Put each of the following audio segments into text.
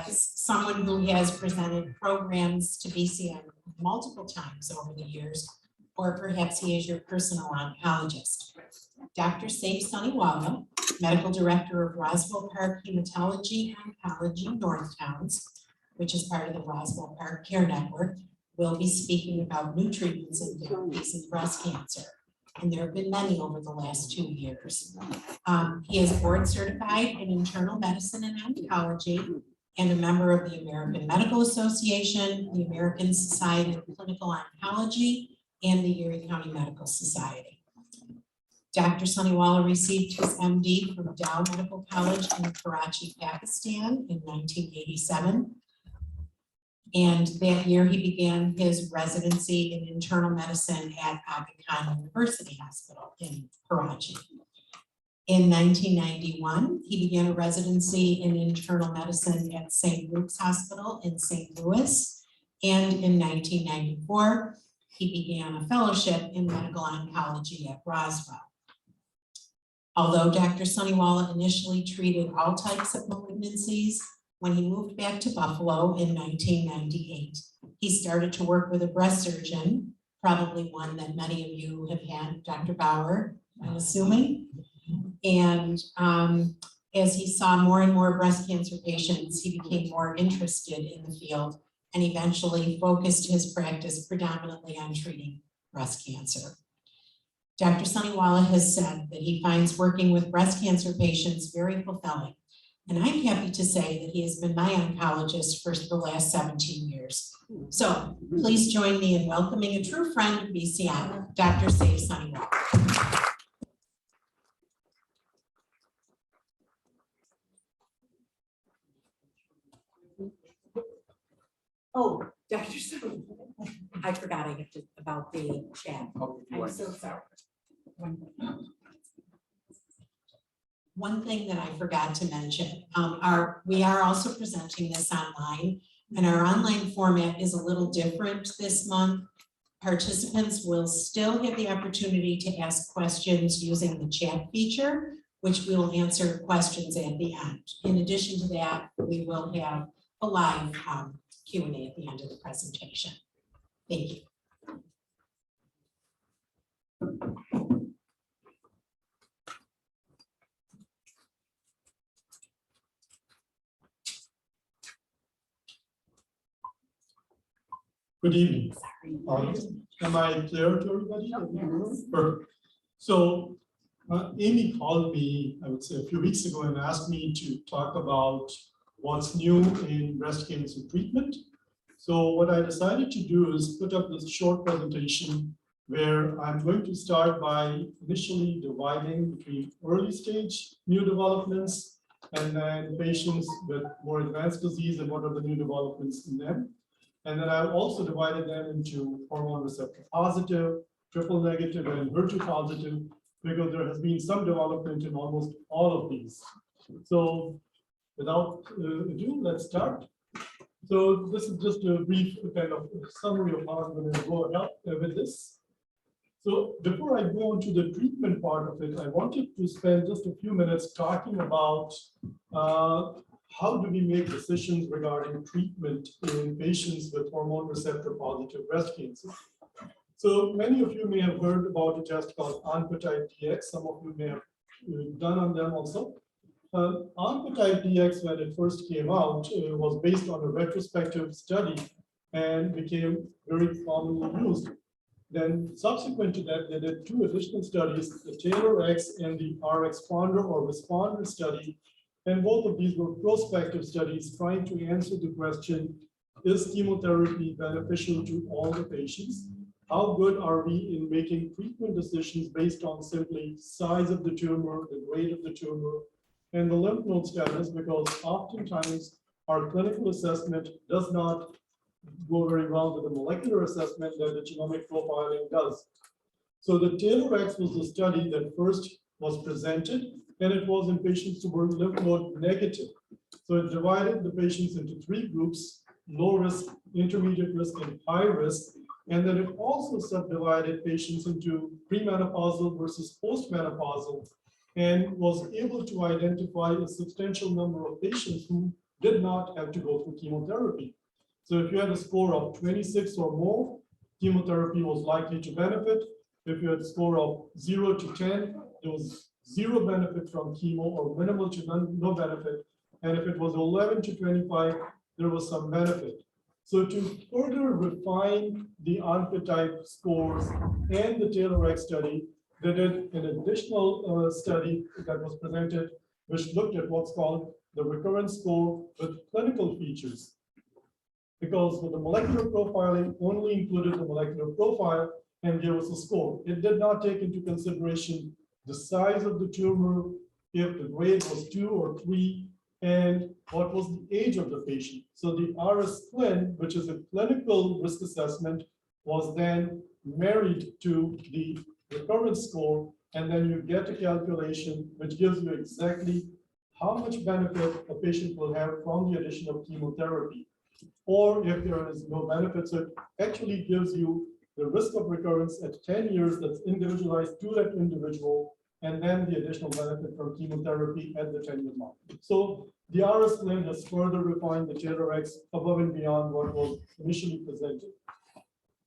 as someone who has presented programs to BCN multiple times over the years, or perhaps he is your personal oncologist. Dr. Saif Soniwala, Medical Director of Roswell Park Hematology Oncology Northtowns, which is part of the Roswell Park Care Network, will be speaking about new treatments and therapies in breast cancer. And there have been many over the last 2 years. He is board certified in internal medicine and oncology and a member of the American Medical Association, the American Society of Clinical Oncology, and the Erie County Medical Society. Dr. Soniwala received his MD from Dow Medical College in Karachi, Pakistan in 1987. And that year he began his residency in internal medicine at Aga Khan University Hospital in Karachi. In 1991, he began a residency in internal medicine at St. Luke's Hospital in St. Louis. And in 1994, he began a fellowship in medical oncology at Roswell. Although Dr. Soniwala initially treated all types of malignancies, when he moved back to Buffalo in 1998, he started to work with a breast surgeon, probably one that many of you have had, Dr. Bauer, I'm assuming. And as he saw more and more breast cancer patients, he became more interested in the field and eventually focused his practice predominantly on treating breast cancer. Dr. Soniwala has said that he finds working with breast cancer patients very fulfilling. And I'm happy to say that he has been my oncologist for the last 17 years. So please join me in welcoming a true friend of BCN, Dr. Saif Soniwala. Oh, Dr. Soniwala, I forgot about the chat. I'm so sorry. One thing that I forgot to mention, we are also presenting this online, and our online format is a little different this month. Participants will still have the opportunity to ask questions using the chat feature, which we will answer questions at the end. In addition to that, we will have a live Q&A at the end of the presentation. Thank you. Good evening. Am I clear to everybody? Perfect. So Amy called me, I would say, a few weeks ago and asked me to talk about what's new in breast cancer treatment. So what I decided to do is put up this short presentation where I'm going to start by initially dividing between early stage new developments and then patients with more advanced disease and what are the new developments in them. And then I've also divided them into hormone receptor positive, triple negative, and HER2 positive, because there has been some development in almost all of these. So without ado, let's start. So this is just a brief kind of summary of how I'm going to go about with this. So before I go into the treatment part of it, I wanted to spend just a few minutes talking about how do we make decisions regarding treatment in patients with hormone receptor positive breast cancer. So many of you may have heard about a test called Oncotype DX. Some of you may have done on them also. Oncotype DX, when it first came out, was based on a retrospective study and became very commonly used. Then subsequent to that, they did two additional studies, the TAILOR-X and the RxPonder or Responder study. And both of these were prospective studies trying to answer the question, is chemotherapy beneficial to all the patients? How good are we in making treatment decisions based on simply size of the tumor, the grade of the tumor, and the lymph node status? Because oftentimes our clinical assessment does not go very well with the molecular assessment that the genomic profiling does. So the TAILOR-X was the study that first was presented, and it was in patients who were lymph node negative. So it divided the patients into three groups: low risk, intermediate risk, and high risk. And then it also subdivided patients into premenopausal versus postmenopausal, and was able to identify a substantial number of patients who did not have to go through chemotherapy. So if you had a score of 26 or more, chemotherapy was likely to benefit. If you had a score of 0 to 10, there was zero benefit from chemo or minimal to no benefit. And if it was 11 to 25, there was some benefit. So to further refine the ANPA type scores and the Taylor-X study, they did an additional study that was presented, which looked at what's called the recurrence score with clinical features. Because with the molecular profiling only included the molecular profile and gave us a score. It did not take into consideration the size of the tumor, if the grade was 2 or 3, and what was the age of the patient. So the RS-CLIN, which is a clinical risk assessment, was then married to the recurrence score, and then you get a calculation which gives you exactly how much benefit a patient will have from the addition of chemotherapy, or if there is no benefit. So it actually gives you the risk of recurrence at 10 years that's individualized to that individual, and then the additional benefit from chemotherapy at the 10-year mark. So the RS-CLIN has further refined the Taylor-X above and beyond what was initially presented.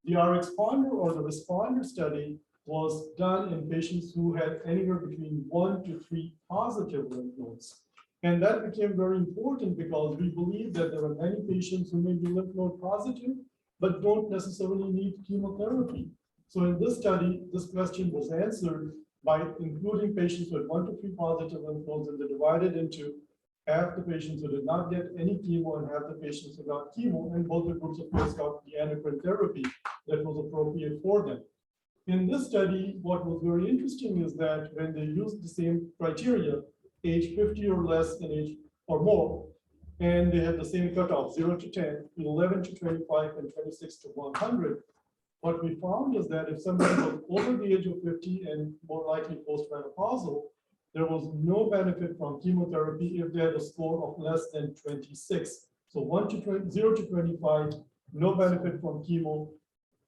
The RxPonder or the responder study was done in patients who had anywhere between 1 to 3 positive lymph nodes. And that became very important because we believe that there are many patients who may be lymph node positive, but don't necessarily need chemotherapy. So in this study, this question was answered by including patients with 1 to 3 positive lymph nodes, and they divided into half the patients who did not get any chemo and half the patients who got chemo, and both the groups of course got the endocrine therapy that was appropriate for them. In this study, what was very interesting is that when they used the same criteria, age 50 or less and age or more, and they had the same cutoff, 0 to 10, 11 to 25, and 26 to 100, what we found is that if somebody was over the age of 50 and more likely postmenopausal, there was no benefit from chemotherapy if they had a score of less than 26. So 0 to 25, no benefit from chemo,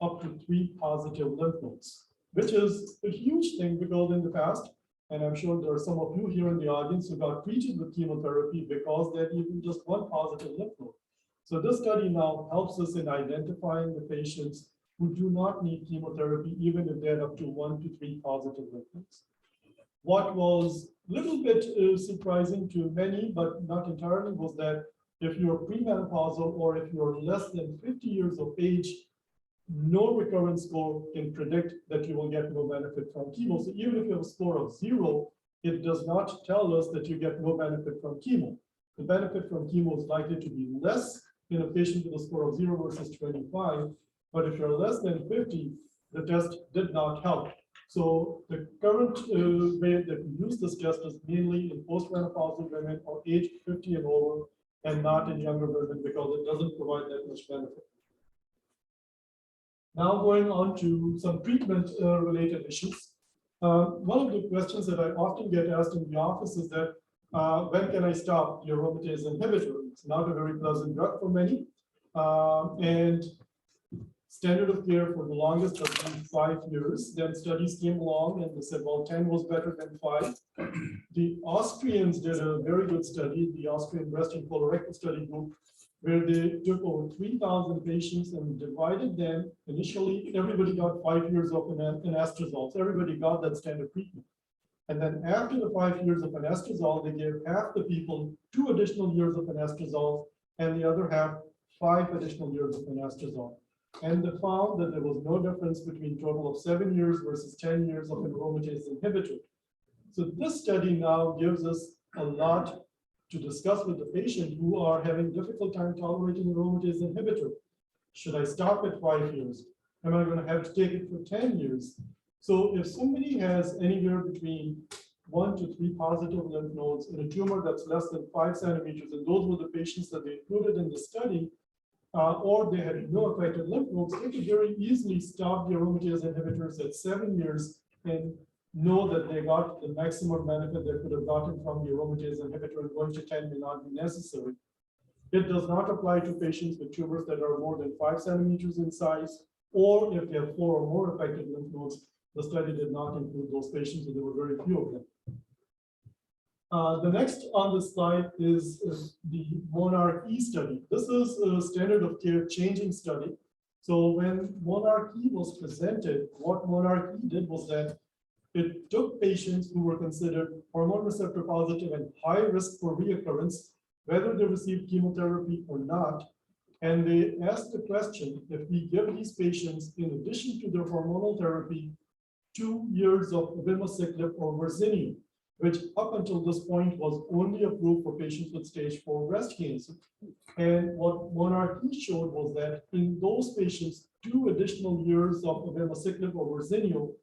up to 3 positive lymph nodes, which is a huge thing because in the past, and I'm sure there are some of you here in the audience who got treated with chemotherapy because they had even just 1 positive lymph node. So this study now helps us in identifying the patients who do not need chemotherapy, even if they're up to 1 to 3 positive lymph nodes. What was a little bit surprising to many, but not entirely, was that if you're premenopausal or if you're less than 50 years of age, no recurrence score can predict that you will get no benefit from chemo. So even if you have a score of 0, it does not tell us that you get no benefit from chemo. The benefit from chemo is likely to be less in a patient with a score of 0 versus 25. But if you're less than 50, the test did not help. So the current way that we use this test is mainly in postmenopausal women or age 50 and over, and not in younger women because it doesn't provide that much benefit. Now going on to some treatment related issues. One of the questions that I often get asked in the office is that when can I stop the aromatase inhibitor? It's not a very pleasant drug for many. And standard of care for the longest has been 5 years. Then studies came along and they said, well, 10 was better than 5. The Austrians did a very good study, the Austrian breast and colorectal study group, where they took over 3,000 patients and divided them. Initially, everybody got 5 years of anastrozole. So everybody got that standard treatment. And then after the 5 years of anastrozole, they gave half the people 2 additional years of anastrozole and the other half 5 additional years of anastrozole. And they found that there was no difference between total of 7 years versus 10 years of an aromatase inhibitor. So this study now gives us a lot to discuss with the patient who are having difficult time tolerating an aromatase inhibitor. Should I stop at 5 years? Am I going to have to take it for 10 years? So if somebody has anywhere between 1 to 3 positive lymph nodes in a tumor that's less than 5 centimeters, and those were the patients that they included in the study, or they had no affected lymph nodes, they could very easily stop the aromatase inhibitors at 7 years and know that they got the maximum benefit they could have gotten from the aromatase inhibitor, and going to 10 may not be necessary. It does not apply to patients with tumors that are more than 5 centimeters in size, or if they have 4 or more affected lymph nodes. The study did not include those patients, and there were very few of them. The next on the slide is the Monarch-E study. This is a standard of care changing study. So when Monarch-E was presented, what Monarch-E did was that it took patients who were considered hormone receptor positive and high risk for reoccurrence, whether they received chemotherapy or not. And they asked the question, if we give these patients, in addition to their hormonal therapy, 2 years of abemaciclib or Verzenio, which up until this point was only approved for patients with stage 4 breast cancer. And what Monarch-E showed was that in those patients, 2 additional years of abemaciclib or Verzenio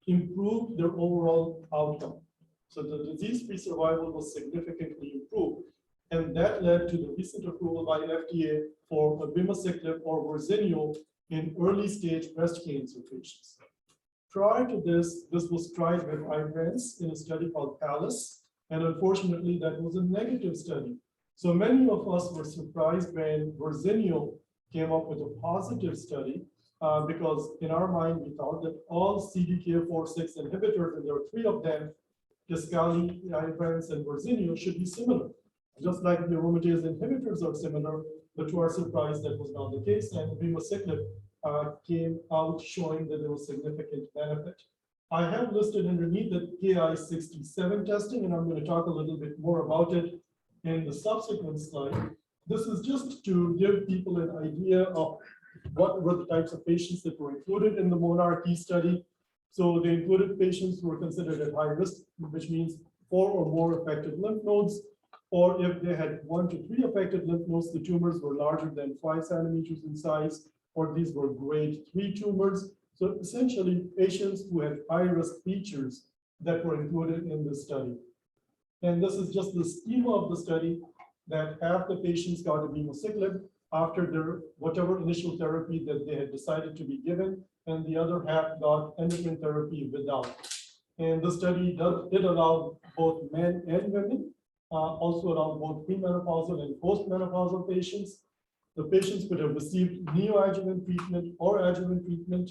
improved their overall outcome. So the disease-free survival was significantly improved. And that led to the recent approval by FDA for abemaciclib or Verzenio in early stage breast cancer patients. Prior to this, this was tried with Ibrance in a study called PALACE, and unfortunately that was a negative study. So many of us were surprised when Verzenio came up with a positive study, because in our mind, we thought that all CDK4/6 inhibitors, and there are 3 of them, Kisqali, Ibrance, and Verzenio, should be similar. Just like the aromatase inhibitors are similar, but to our surprise, that was not the case, and abemaciclib came out showing that there was significant benefit. I have listed underneath the Ki-67 testing, and I'm going to talk a little bit more about it in the subsequent slide. This is just to give people an idea of what were the types of patients that were included in the Monarch-E study. So they included patients who were considered at high risk, which means 4 or more affected lymph nodes, or if they had 1 to 3 affected lymph nodes, the tumors were larger than 5 centimeters in size, or these were grade 3 tumors. So essentially, patients who had high-risk features that were included in the study. And this is just the schema of the study, that half the patients got abemaciclib after their whatever initial therapy that they had decided to be given, and the other half got endocrine therapy without. And the study did allow both men and women, also allowed both premenopausal and postmenopausal patients. The patients could have received neoadjuvant treatment or adjuvant treatment,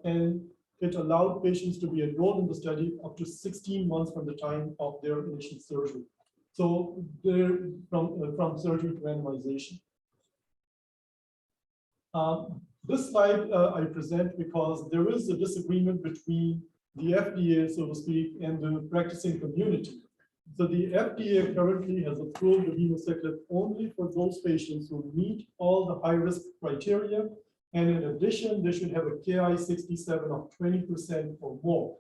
and it allowed patients to be enrolled in the study up to 16 months from the time of their initial surgery. So they're from surgery to randomization. This slide I present because there is a disagreement between the FDA, so to speak, and the practicing community. So the FDA currently has approved abemaciclib only for those patients who meet all the high-risk criteria, and in addition, they should have a Ki-67 of 20% or more.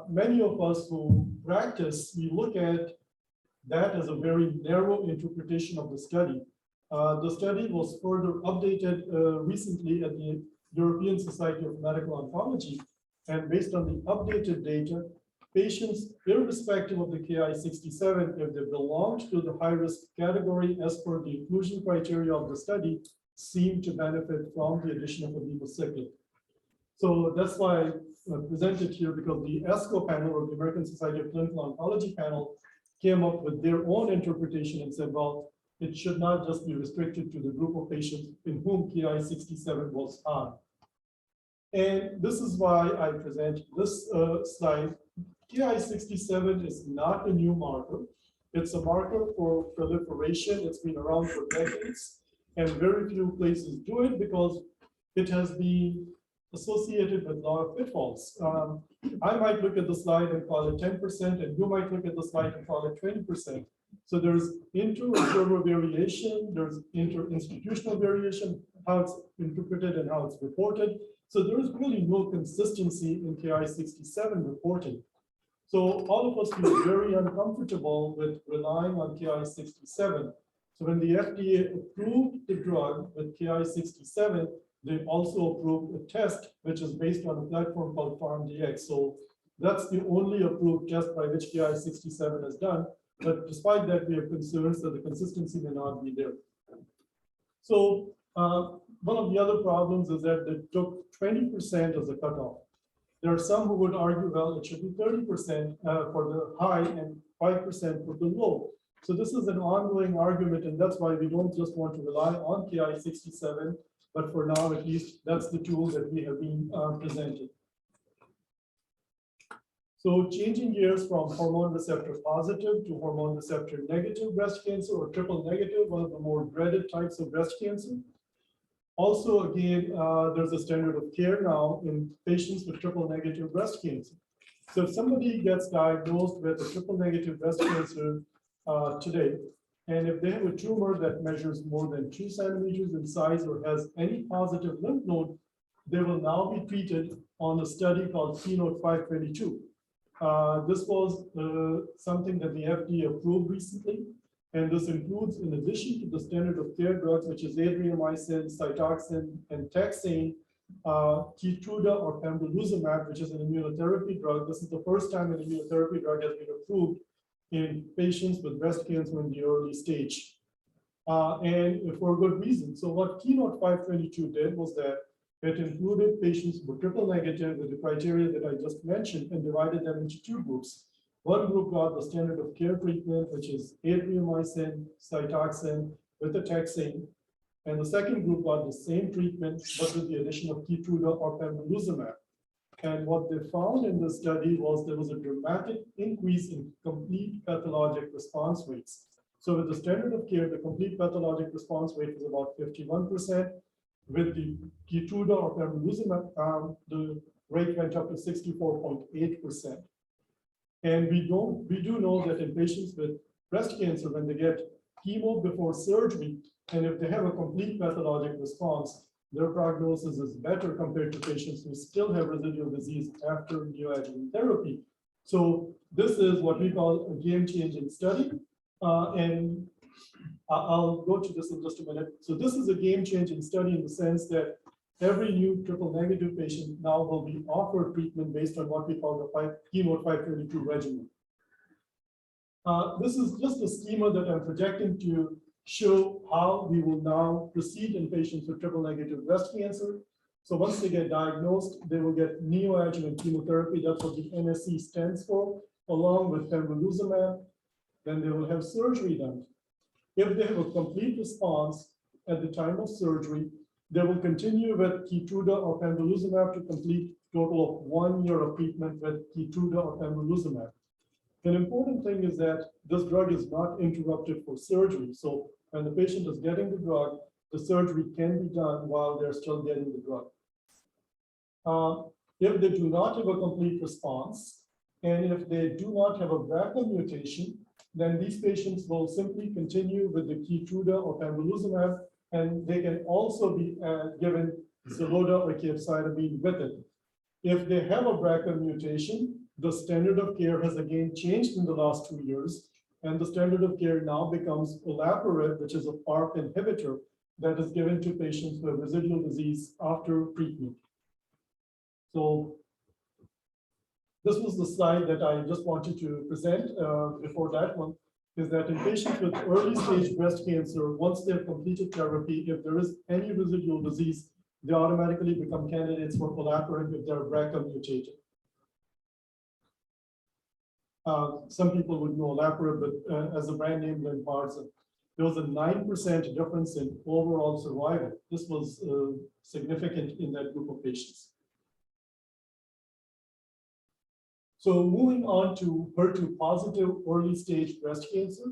Many of us who practice, we look at that as a very narrow interpretation of the study. The study was further updated recently at the European Society of Medical Oncology, and based on the updated data, patients, irrespective of the Ki-67, if they belonged to the high-risk category as per the inclusion criteria of the study, seem to benefit from the addition of abemaciclib. So that's why I presented here, because the ESCO panel, or the American Society of Clinical Oncology panel, came up with their own interpretation and said, well, it should not just be restricted to the group of patients in whom Ki-67 was high. And this is why I present this slide. Ki-67 is not a new marker. It's a marker for proliferation. It's been around for decades, and very few places do it because it has been associated with a lot of pitfalls. I might look at the slide and call it 10%, and you might look at the slide and call it 20%. So there's inter-observer variation, there's inter-institutional variation, how it's interpreted and how it's reported. So there is really no consistency in Ki-67 reporting. So all of us feel very uncomfortable with relying on Ki-67. So when the FDA approved the drug with Ki-67, they also approved a test which is based on a platform called PharmDx. So that's the only approved test by which Ki-67 is done. But despite that, we have concerns that the consistency may not be there. So one of the other problems is that they took 20% as a cutoff. There are some who would argue, well, it should be 30% for the high and 5% for the low. So this is an ongoing argument, and that's why we don't just want to rely on Ki-67, but for now, at least, that's the tool that we have been presented. So changing gears from hormone receptor positive to hormone receptor negative breast cancer or triple negative, one of the more dreaded types of breast cancer. Also, again, there's a standard of care now in patients with triple negative breast cancer. So if somebody gets diagnosed with a triple negative breast cancer today, and if they have a tumor that measures more than 2 centimeters in size or has any positive lymph node, they will now be treated on a study called Keynote 522. This was something that the FDA approved recently, and this includes, in addition to the standard of care drugs, which is adriamycin, cytoxan, and taxane, Keytruda or pembrolizumab, which is an immunotherapy drug. This is the first time an immunotherapy drug has been approved in patients with breast cancer in the early stage, and for good reason. So what Keynote 522 did was that it included patients who were triple negative with the criteria that I just mentioned and divided them into 2 groups. One group got the standard of care treatment, which is adriamycin, cytoxan with a taxane, and the second group got the same treatment, but with the addition of Keytruda or pembrolizumab. And what they found in the study was there was a dramatic increase in complete pathologic response rates. So with the standard of care, the complete pathologic response rate was about 51%. With the Keytruda or pembrolizumab, the rate went up to 64.8%. And we do know that in patients with breast cancer, when they get chemo before surgery, and if they have a complete pathologic response, their prognosis is better compared to patients who still have residual disease after neoadjuvant therapy. So this is what we call a game-changing study. And I'll go to this in just a minute. So this is a game-changing study in the sense that every new triple negative patient now will be offered treatment based on what we call the Keynote 522 regimen. This is just a schema that I'm projecting to show how we will now proceed in patients with triple negative breast cancer. So once they get diagnosed, they will get neoadjuvant chemotherapy. That's what the NSC stands for, along with pembrolizumab. Then they will have surgery done. If they have a complete response at the time of surgery, they will continue with Keytruda or pembrolizumab to complete a total of 1 year of treatment with Keytruda or pembrolizumab. An important thing is that this drug is not interrupted for surgery. So when the patient is getting the drug, the surgery can be done while they're still getting the drug. If they do not have a complete response, and if they do not have a BRCA mutation, then these patients will simply continue with the Keytruda or pembrolizumab, and they can also be given Xeloda or capecitabine with it. If they have a BRCA mutation, the standard of care has again changed in the last 2 years, and the standard of care now becomes olaparib, which is a PARP inhibitor that is given to patients with residual disease after treatment. So this was the slide that I just wanted to present before that one, is that in patients with early stage breast cancer, once they've completed therapy, if there is any residual disease, they automatically become candidates for olaparib if they're BRCA mutated. Some people would know olaparib, but as a brand name, Lynparza. There was a 9% difference in overall survival. This was significant in that group of patients. So moving on to HER2 positive early stage breast cancer.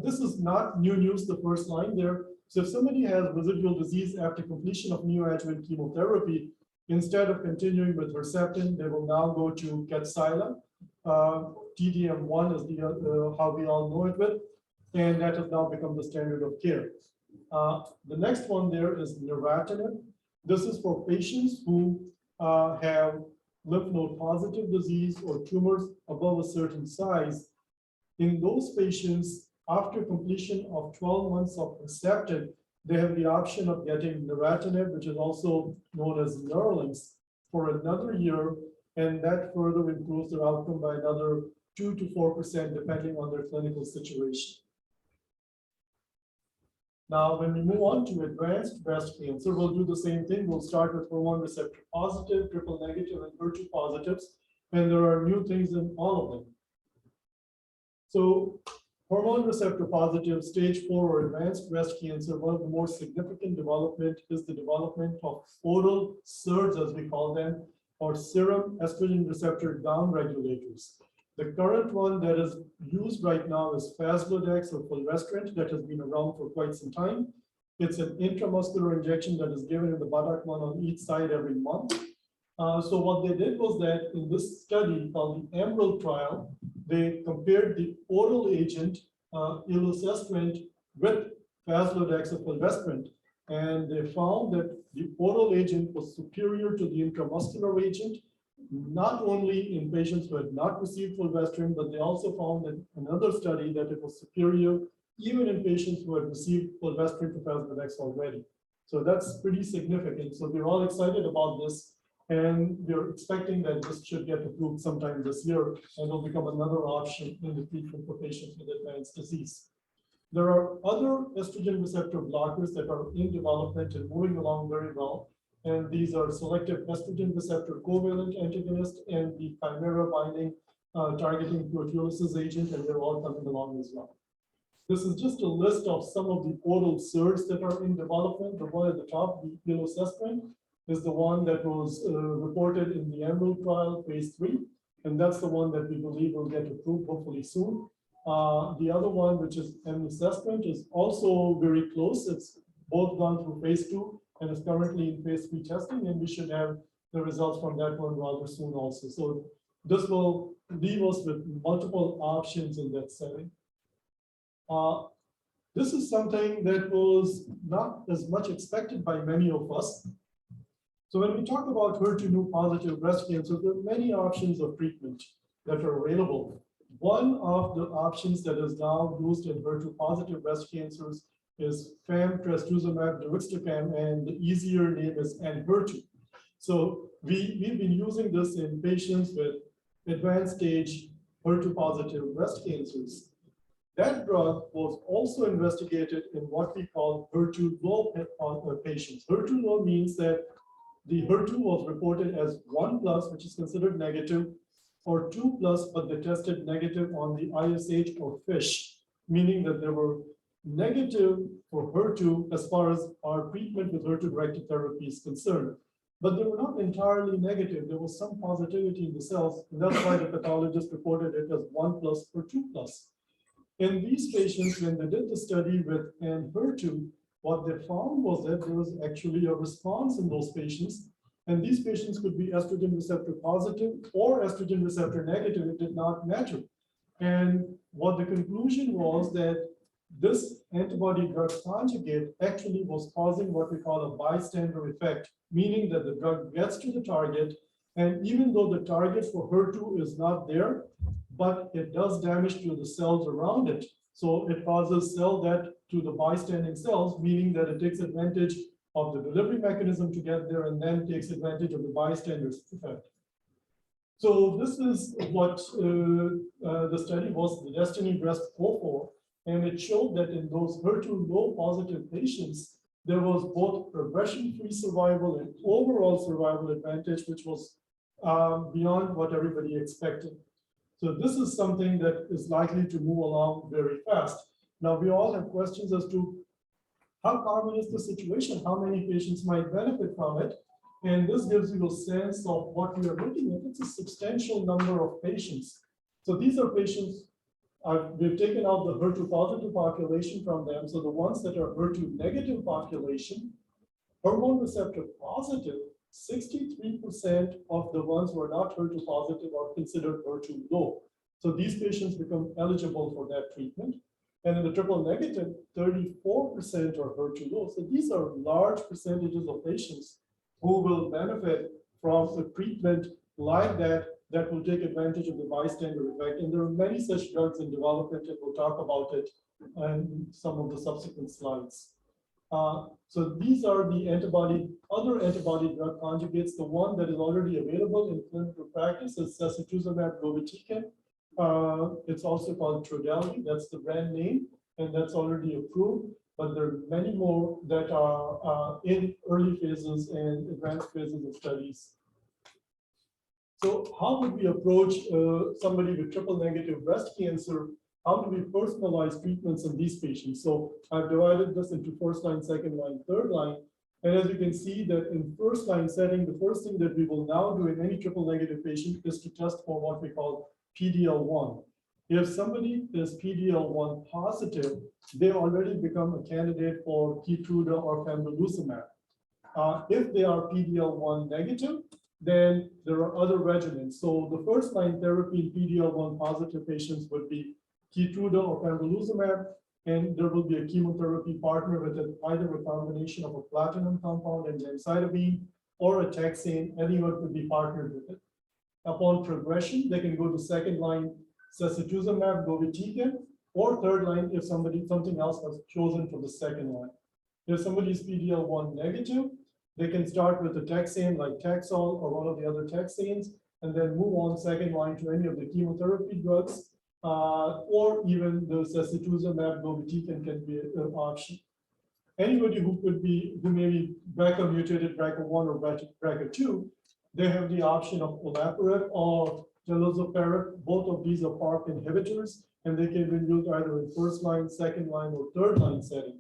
This is not new news, the first line there. So if somebody has residual disease after completion of neoadjuvant chemotherapy, instead of continuing with Herceptin, they will now go to Kadcyla. TDM1 is how we all know it with, and that has now become the standard of care. The next one there is neratinib. This is for patients who have lymph node positive disease or tumors above a certain size. In those patients, after completion of 12 months of Herceptin, they have the option of getting neratinib, which is also known as Nerlynx, for another year, and that further improves their outcome by another 2 to 4%, depending on their clinical situation. Now, when we move on to advanced breast cancer, we'll do the same thing. We'll start with hormone receptor positive, triple negative, and HER2 positives, and there are new things in all of them. So, hormone receptor positive, stage 4 or advanced breast cancer, one of the more significant development is the development of oral SERDs, as we call them, or serum estrogen receptor downregulators. The current one that is used right now is Faslodex or fulvestrant that has been around for quite some time. It's an intramuscular injection that is given in the buttock one on each side every month. So what they did was that in this study called the Emerald trial, they compared the oral agent, ilocestrant, with Faslodex or fulvestrant, and they found that the oral agent was superior to the intramuscular agent, not only in patients who had not received fulvestrant, but they also found in another study that it was superior even in patients who had received fulvestrant or Faslodex already. So that's pretty significant. So we're all excited about this, and we're expecting that this should get approved sometime this year and will become another option in the treatment for patients with advanced disease. There are other estrogen receptor blockers that are in development and moving along very well. And these are selective estrogen receptor covalent antagonist and the chimera binding targeting proteolysis agent, and they're all coming along as well. This is just a list of some of the oral SERDs that are in development. The one at the top, the ilocestrant, is the one that was reported in the Emerald trial, phase 3. And that's the one that we believe will get approved hopefully soon. The other one, which is enicestrant, is also very close. It's both gone through phase 2 and is currently in phase 3 testing, and we should have the results from that one rather soon also. So this will leave us with multiple options in that setting. This is something that was not as much expected by many of us. So when we talk about HER2 positive breast cancer, there are many options of treatment that are available. One of the options that is now used in HER2 positive breast cancers is FAM trastuzumab deruxtecan, and the easier name is Enhertu. So we've been using this in patients with advanced stage HER2 positive breast cancers. That drug was also investigated in what we call HER2 low patients. HER2 low means that the HER2 was reported as 1+, which is considered negative, or 2+, but they tested negative on the ISH or FISH, meaning that they were negative for HER2 as far as our treatment with HER2-directed therapy is concerned. But they were not entirely negative. There was some positivity in the cells, and that's why the pathologist reported it as 1+ or 2+. In these patients, when they did the study with Enhertu, what they found was that there was actually a response in those patients. And these patients could be estrogen receptor positive or estrogen receptor negative. It did not matter. And what the conclusion was that this antibody drug conjugate actually was causing what we call a bystander effect, meaning that the drug gets to the target, and even though the target for HER2 is not there, but it does damage to the cells around it. So it causes cell death to the bystanding cells, meaning that it takes advantage of the delivery mechanism to get there and then takes advantage of the bystander's effect. So this is what the study was, the Destiny Breast 04, and it showed that in those HER2 low positive patients, there was both progression-free survival and overall survival advantage, which was beyond what everybody expected. So this is something that is likely to move along very fast. Now, we all have questions as to how common is the situation, how many patients might benefit from it. And this gives you a sense of what we are looking at. It's a substantial number of patients. So these are patients, we've taken out the HER2 positive population from them. So the ones that are HER2 negative population, hormone receptor positive, 63% of the ones who are not HER2 positive are considered HER2 low. So these patients become eligible for that treatment. And in the triple negative, 34% are HER2 low. So these are large percentages of patients who will benefit from a treatment like that, that will take advantage of the bystander effect. And there are many such drugs in development, and we'll talk about it in some of the subsequent slides. So these are the other antibody drug conjugates. The one that is already available in clinical practice is sacituzumab govitecan. It's also called Trodelvy. That's the brand name, and that's already approved. But there are many more that are in early phases and advanced phases of studies. So how would we approach somebody with triple negative breast cancer? How do we personalize treatments in these patients? So I've divided this into first line, second line, third line. And as you can see that in first line setting, the first thing that we will now do in any triple negative patient is to test for what we call PD-L1. If somebody is PD-L1 positive, they already become a candidate for Keytruda or pembrolizumab. If they are PD-L1 negative, then there are other regimens. So the first line therapy in PD-L1 positive patients would be Keytruda or pembrolizumab, and there will be a chemotherapy partner with either a combination of a platinum compound and gemcitabine or a taxane. Anyone could be partnered with it. Upon progression, they can go to second line sacituzumab govitecan, or third line if something else was chosen for the second line. If somebody is PD-L1 negative, they can start with a taxane like Taxol or one of the other taxanes, and then move on second line to any of the chemotherapy drugs, or even the sacituzumab govitecan can be an option. Anybody who may be BRCA mutated, BRCA1 or BRCA2, they have the option of olaparib or talazoparib. Both of these are PARP inhibitors, and they can be used either in first line, second line, or third line setting.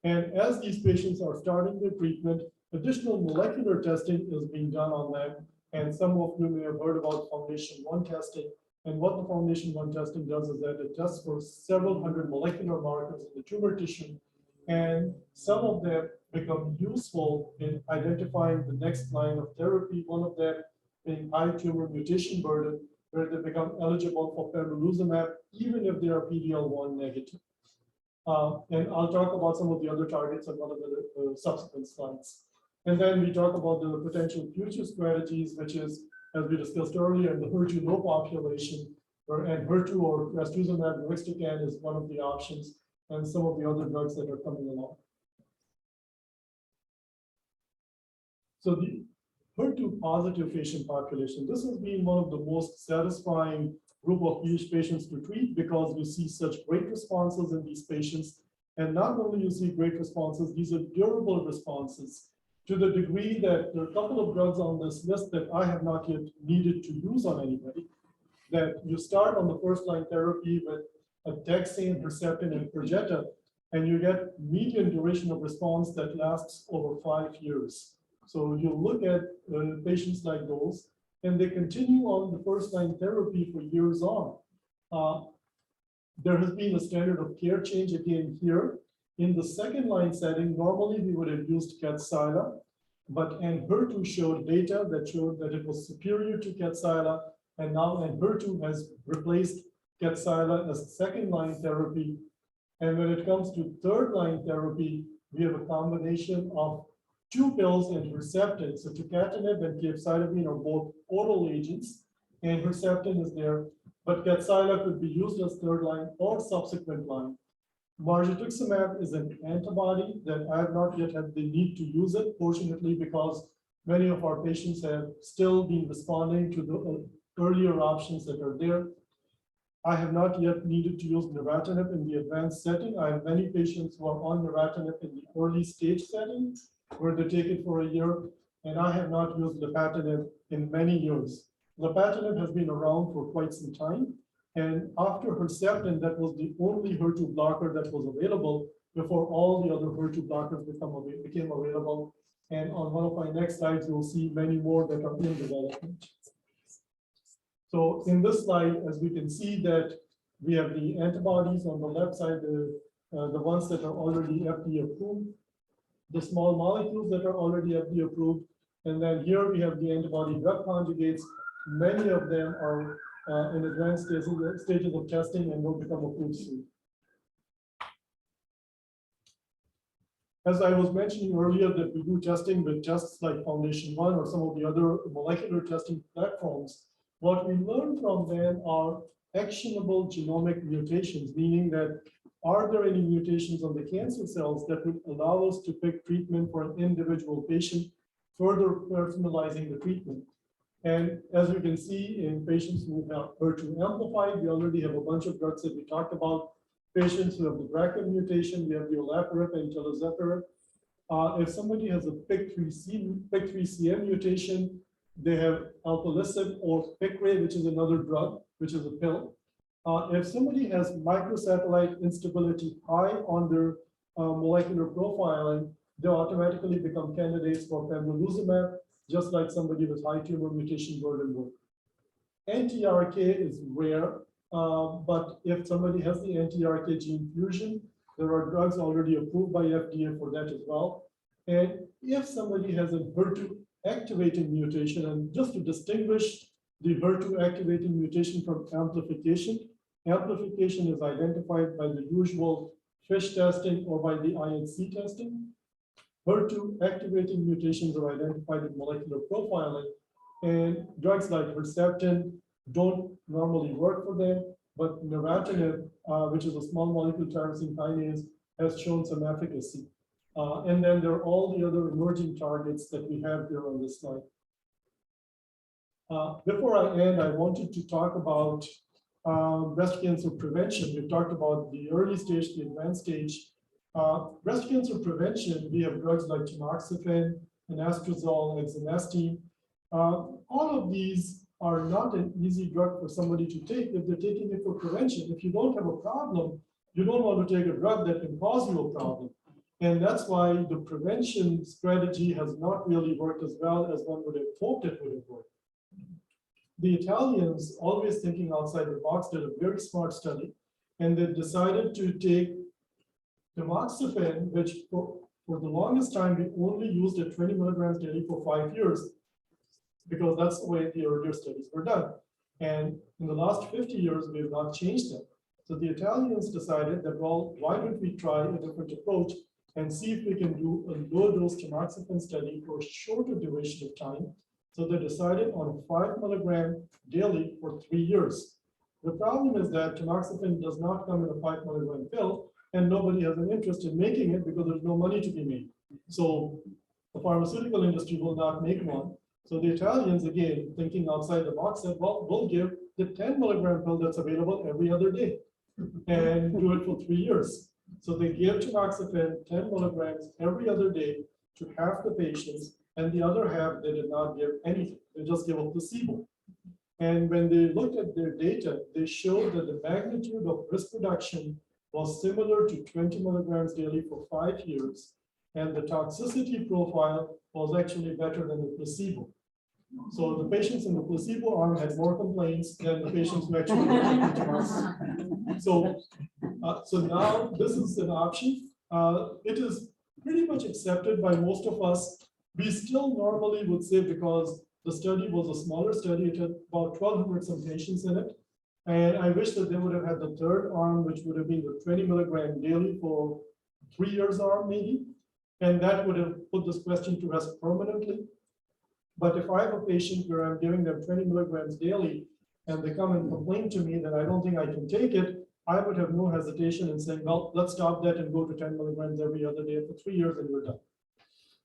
And as these patients are starting their treatment, additional molecular testing is being done on them. And some of you may have heard about Foundation 1 testing. And what the Foundation 1 testing does is that it tests for several hundred molecular markers in the tumor tissue. And some of them become useful in identifying the next line of therapy. One of them being high tumor mutation burden, where they become eligible for pembrolizumab, even if they are PD-L1 negative. And I'll talk about some of the other targets on one of the subsequent slides. And then we talk about the potential future strategies, which is, as we discussed earlier, in the HER2 low population, and HER2 or trastuzumab deruxtecan is one of the options, and some of the other drugs that are coming along. So the HER2 positive patient population, this has been one of the most satisfying group of patients to treat, because we see such great responses in these patients. And not only you see great responses, these are durable responses, to the degree that there are a couple of drugs on this list that I have not yet needed to use on anybody, that you start on the first line therapy with a taxane, Herceptin, and Perjeta, and you get median duration of response that lasts over 5 years. So you look at patients like those, and they continue on the first line therapy for years on. There has been a standard of care change again here. In the second line setting, normally we would have used Kadcyla, but Enhertu showed data that showed that it was superior to Kadcyla, and now Enhertu has replaced Kadcyla as second line therapy. And when it comes to third line therapy, we have a combination of 2 pills and Herceptin. So tucatinib and capecitabine are both oral agents, and Herceptin is there, but Kadcyla could be used as third line or subsequent line. Margetuximab is an antibody that I have not yet had the need to use it, fortunately, because many of our patients have still been responding to the earlier options that are there. I have not yet needed to use neratinib in the advanced setting. I have many patients who are on neratinib in the early stage setting, where they take it for a year, and I have not used lapatinib in many years. Lapatinib has been around for quite some time, and after Herceptin, that was the only HER2 blocker that was available before all the other HER2 blockers became available. And on one of my next slides, you'll see many more that are in development. So in this slide, as we can see that we have the antibodies on the left side, the ones that are already FDA approved, the small molecules that are already FDA approved, and then here we have the antibody drug conjugates. Many of them are in advanced stages of testing and will become approved soon. As I was mentioning earlier, that we do testing with tests like Foundation 1 or some of the other molecular testing platforms. What we learn from them are actionable genomic mutations, meaning that are there any mutations on the cancer cells that would allow us to pick treatment for an individual patient, further personalizing the treatment. And as you can see in patients who have HER2 amplified, we already have a bunch of drugs that we talked about. Patients who have the BRCA mutation, we have the olaparib and talazoparib. If somebody has a PIK3CM mutation, they have alpelisib or Piqray, which is another drug, which is a pill. If somebody has microsatellite instability high on their molecular profiling, they automatically become candidates for pembrolizumab, just like somebody with high tumor mutation burden would. NTRK is rare, but if somebody has the NTRK gene fusion, there are drugs already approved by FDA for that as well. And if somebody has a HER2 activating mutation, and just to distinguish the HER2 activating mutation from amplification, amplification is identified by the usual FISH testing or by the IHC testing. HER2 activating mutations are identified in molecular profiling, and drugs like Herceptin don't normally work for them, but neratinib, which is a small molecule tyrosine kinase, has shown some efficacy. And then there are all the other emerging targets that we have here on this slide. Before I end, I wanted to talk about breast cancer prevention. We talked about the early stage, the advanced stage. Breast cancer prevention, we have drugs like tamoxifen, anastrozole, exemestane. All of these are not an easy drug for somebody to take if they're taking it for prevention. If you don't have a problem, you don't want to take a drug that can cause you a problem. And that's why the prevention strategy has not really worked as well as one would have hoped it would have worked. The Italians, always thinking outside the box, did a very smart study, and they decided to take tamoxifen, which for the longest time, we only used it 20 milligrams daily for 5 years, because that's the way the earlier studies were done. And in the last 50 years, we have not changed them. So the Italians decided that, well, why don't we try a different approach and see if we can do a low dose tamoxifen study for a shorter duration of time. So they decided on a 5 milligram daily for 3 years. The problem is that tamoxifen does not come in a 5 milligram pill, and nobody has an interest in making it because there's no money to be made. So the pharmaceutical industry will not make one. So the Italians, again, thinking outside the box, said, well, we'll give the 10 milligram pill that's available every other day and do it for 3 years. So they gave tamoxifen 10 milligrams every other day to half the patients, and the other half, they did not give anything. They just gave a placebo. And when they looked at their data, they showed that the magnitude of risk reduction was similar to 20 milligrams daily for 5 years. And the toxicity profile was actually better than the placebo. So the patients in the placebo arm had more complaints than the patients who actually were taking tamoxifen. So now this is an option. It is pretty much accepted by most of us. We still normally would say, because the study was a smaller study, it had about 1,200 some patients in it. And I wish that they would have had the third arm, which would have been the 20 milligram daily for 3 years arm maybe. And that would have put this question to rest permanently. But if I have a patient where I'm giving them 20 milligrams daily and they come and complain to me that I don't think I can take it, I would have no hesitation in saying, well, let's stop that and go to 10 milligrams every other day for 3 years and we're done.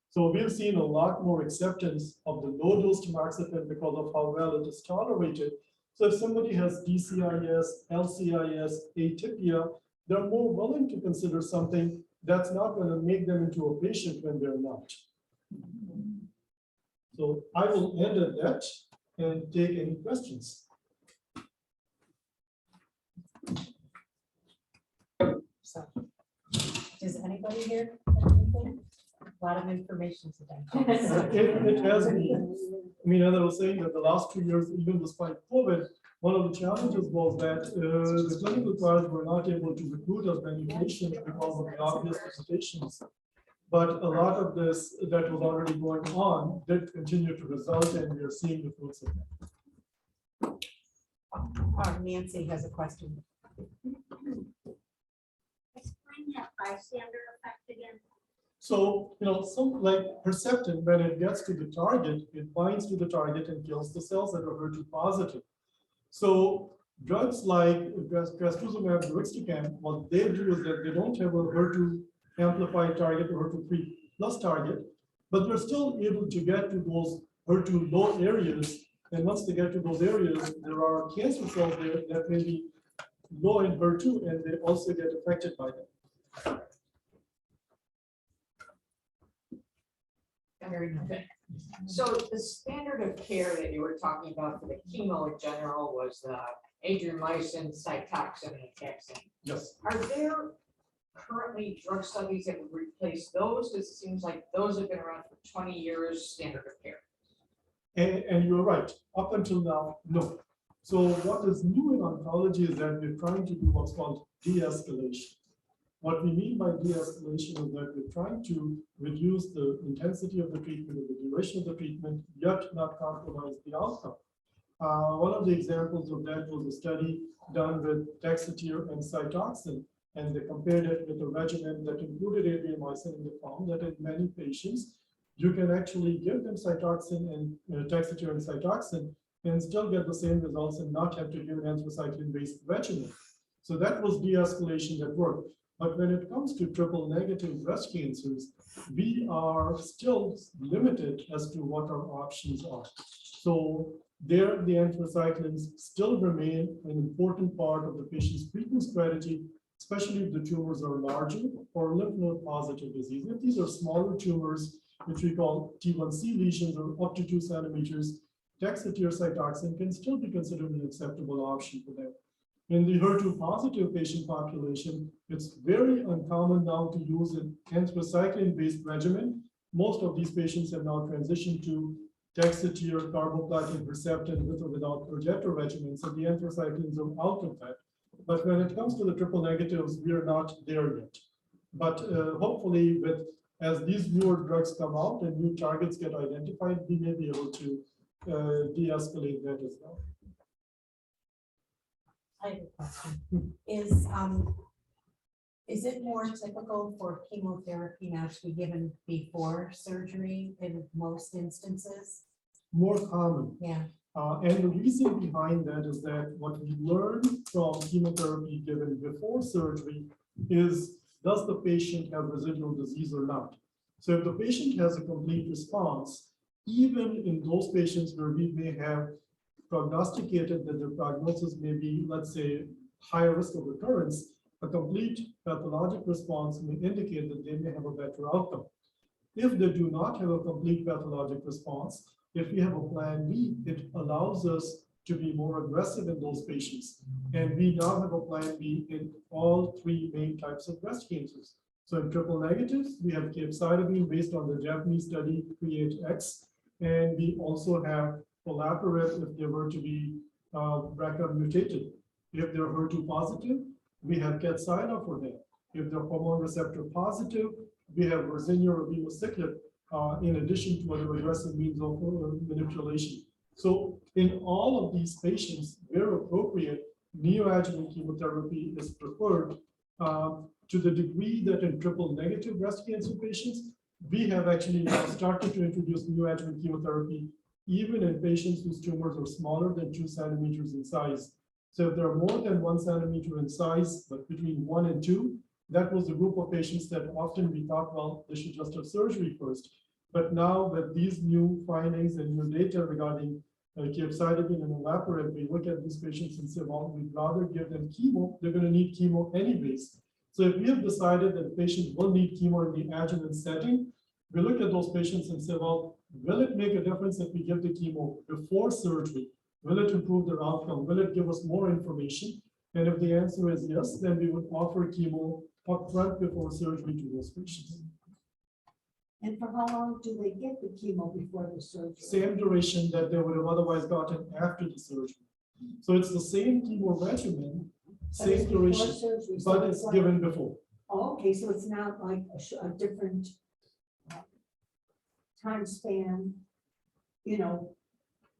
So we've seen a lot more acceptance of the low dose tamoxifen because of how well it is tolerated. So if somebody has DCIS, LCIS, atypia, they're more willing to consider something that's not going to make them into a patient when they're not. So I will end at that and take any questions. So, does anybody here have anything? A lot of information today. It has been. I mean, as I was saying, that the last 2 years, even despite COVID, one of the challenges was that the clinical trials were not able to recruit as many patients because of the obvious limitations. But a lot of this that was already going on did continue to result, and we are seeing the fruits of that. Nancy has a question. Explain that bystander effect again. So, some like Herceptin, when it gets to the target, it binds to the target and kills the cells that are HER2 positive. So drugs like trastuzumab deruxtecan, what they do is that they don't have a HER2 amplified target or HER2 plus target, but they're still able to get to those HER2 low areas. And once they get to those areas, there are cancer cells there that may be low in HER2, and they also get affected by them. Very good. So the standard of care that you were talking about for the chemo in general was adriamycin, Cytoxan, and taxane. Yes. Are there currently drug studies that would replace those? Because it seems like those have been around for 20 years, standard of care. And you're right, up until now, no. So what is new in oncology is that we're trying to do what's called de-escalation. What we mean by de-escalation is that we're trying to reduce the intensity of the treatment or the duration of the treatment, yet not compromise the outcome. One of the examples of that was a study done with Taxotere and Cytoxan, and they compared it with a regimen that included Adriamycin, and they found that in many patients, you can actually give them Cytoxan and Taxotere and Cytoxan and still get the same results and not have to give an anthracycline-based regimen. So that was de-escalation that worked. But when it comes to triple negative breast cancers, we are still limited as to what our options are. So there, the anthracyclines still remain an important part of the patient's treatment strategy, especially if the tumors are larger or lymph node positive disease. If these are smaller tumors, which we call T1C lesions or up to 2 centimeters, Taxotere Cytoxan can still be considered an acceptable option for them. In the HER2 positive patient population, it's very uncommon now to use an anthracycline-based regimen. Most of these patients have now transitioned to Taxotere, carboplatin, Herceptin with or without Perjeta regimen, so the anthracyclines are out of that. But when it comes to the triple negatives, we are not there yet. But hopefully, as these newer drugs come out and new targets get identified, we may be able to de-escalate that as well. I have a question. Is it more typical for chemotherapy now to be given before surgery in most instances? More common. Yeah. And the reason behind that is that what we learn from chemotherapy given before surgery is, does the patient have residual disease or not? So if the patient has a complete response, even in those patients where we may have prognosticated that their prognosis may be, let's say, higher risk of recurrence, a complete pathologic response may indicate that they may have a better outcome. If they do not have a complete pathologic response, if we have a plan B, it allows us to be more aggressive in those patients. And we now have a plan B in all 3 main types of breast cancers. So in triple negatives, we have capecitabine based on the Japanese study CREATE-X, and we also have olaparib if they were to be BRCA mutated. If they're HER2 positive, we have Kadcyla for them. If they're hormone receptor positive, we have Verzenio or ribociclib, in addition to other aggressive means of manipulation. So in all of these patients, where appropriate, neoadjuvant chemotherapy is preferred to the degree that in triple negative breast cancer patients, we have actually now started to introduce neoadjuvant chemotherapy even in patients whose tumors are smaller than 2 centimeters in size. So if there are more than 1 centimeter in size, but between 1 and 2, that was a group of patients that often we thought, well, they should just have surgery first. But now with these new findings and new data regarding capecitabine and olaparib, we look at these patients and say, well, we'd rather give them chemo. They're going to need chemo anyways. So if we have decided that a patient will need chemo in the adjuvant setting, we look at those patients and say, well, will it make a difference if we give the chemo before surgery? Will it improve their outcome? Will it give us more information? And if the answer is yes, then we would offer chemo upfront before surgery to those patients. And for how long do they get the chemo before the surgery? Same duration that they would have otherwise gotten after the surgery. So it's the same chemo regimen, But it's same before duration, surgery, so but it's like- given before. Oh, okay, so it's not like a different time span, you know,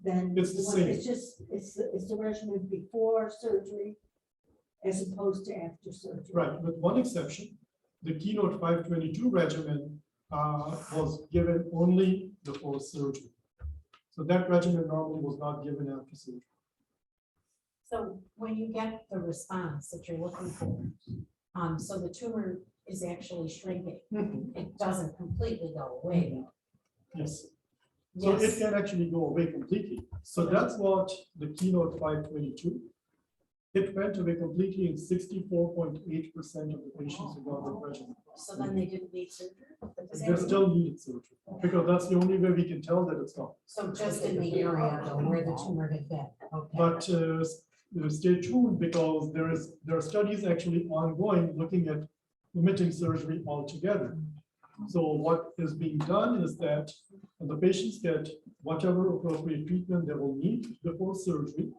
than. It's the one- same. It's just, it's the regimen before surgery as opposed to after surgery. Right, with one exception, the Keynote 522 regimen was given only before surgery. So that regimen normally was not given after surgery. So when you get the response that you're looking for, so the tumor is actually shrinking. It doesn't completely go away though. Yes. So it Yes. can actually go away completely. So that's what the Keynote 522. It went away completely in 64.8% of the patients who got the regimen. So then they didn't need surgery? They still needed surgery because that's the only way we can tell that it's gone. So just in the area though, where the tumor had been, okay. But stay tuned because there are studies actually ongoing looking at omitting surgery altogether. So what is being done is that the patients get whatever appropriate treatment they will need before surgery.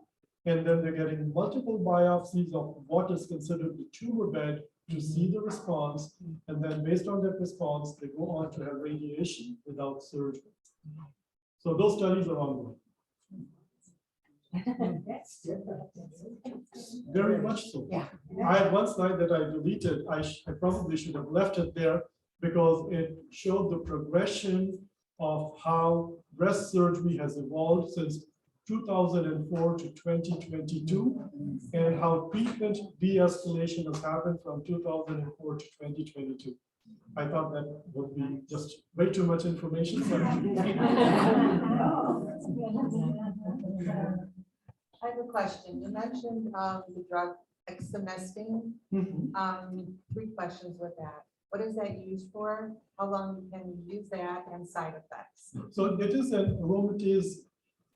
And then they're getting multiple biopsies of what is considered the tumor bed to see the response. And then based on that response, they go on to have radiation without surgery. So those studies are ongoing, That's different. very much so. Yeah. I had one slide that I deleted. I probably should have left it there because it showed the progression of how breast surgery has evolved since 2004 to 2022, and how treatment de-escalation has happened from 2004 to 2022. I thought that would be just way too much information. But I have a question. You mentioned the drug exemestane. Mhm. 3 questions with that. What is that used for? How long can you use that, and side effects? So it is an aromatase